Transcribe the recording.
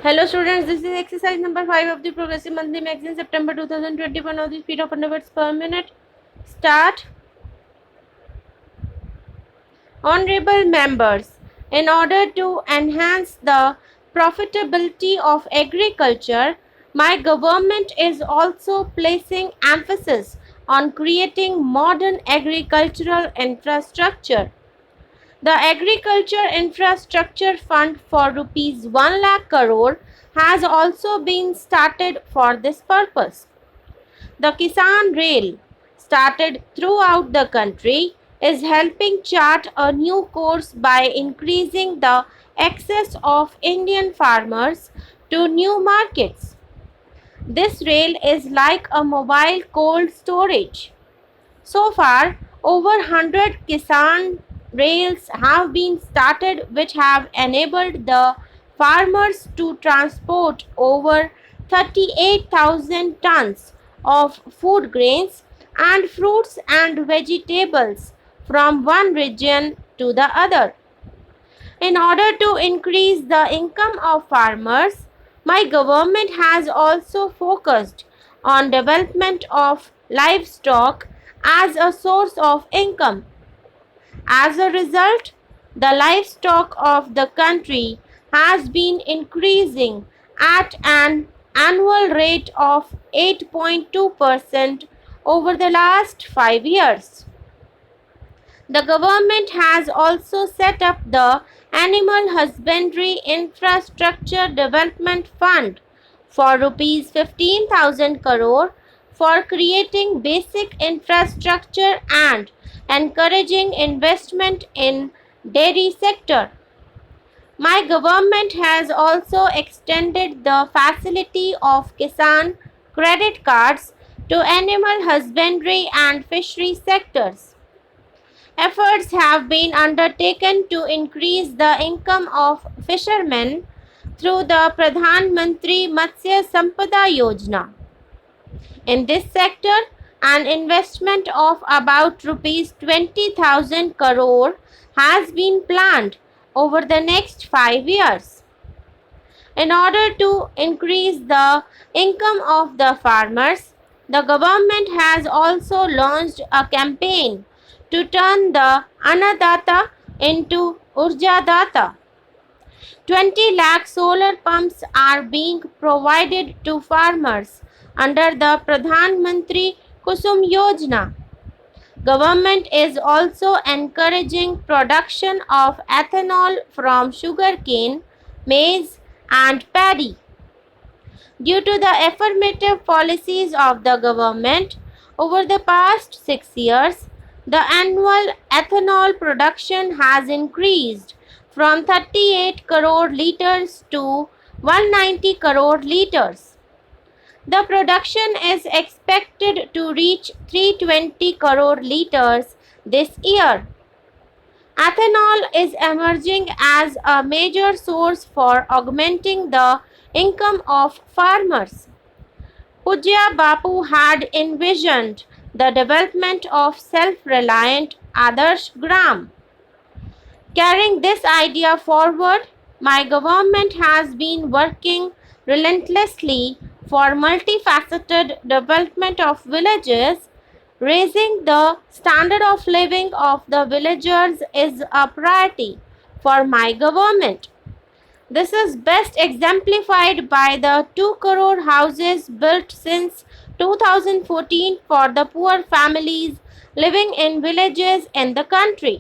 Hello students, this is exercise number 5 of the Progressive Monthly Magazine, September 2021 of the speed of 100 words per minute. Start. Honorable members, in order to enhance the profitability of agriculture, my government is also placing emphasis on creating modern agricultural infrastructure. The Agriculture Infrastructure Fund for rupees 1 lakh crore has also been started for this purpose. The Kisan Rail, started throughout the country, is helping chart a new course by increasing the access of Indian farmers to new markets. This rail is like a mobile cold storage. So far, over 100 Kisan rails have been started which have enabled the farmers to transport over 38,000 tons of food grains and fruits and vegetables from one region to the other. In order to increase the income of farmers, my government has also focused on development of livestock as a source of income. As a result, the livestock of the country has been increasing at an annual rate of 8.2% over the last 5 years. The government has also set up the Animal Husbandry Infrastructure Development Fund for rupees 15,000 crore for creating basic infrastructure and encouraging investment in dairy sector. My government has also extended the facility of Kisan credit cards to animal husbandry and fishery sectors. Efforts have been undertaken to increase the income of fishermen through the Pradhan Mantri Matsya Sampada Yojana. In this sector, an investment of about rupees 20,000 crore has been planned over the next 5 years. In order to increase the income of the farmers, the government has also launched a campaign to turn the Annadata into Urjadata. 20 lakh solar pumps are being provided to farmers under the Pradhan Mantri Kusum Yojana. Government is also encouraging production of ethanol from sugarcane, maize and paddy. Due to the affirmative policies of the government over the past 6 years, the annual ethanol production has increased from 38 crore liters to 190 crore liters. The production is expected to reach 320 crore liters this year. Ethanol is emerging as a major source for augmenting the income of farmers. Pujya Bapu had envisioned the development of self-reliant Adarsh Gram. Carrying this idea forward, my government has been working relentlessly for multifaceted development of villages. Raising the standard of living of the villagers is a priority for my government. This is best exemplified by the 2 crore houses built since 2014 for the poor families living in villages in the country.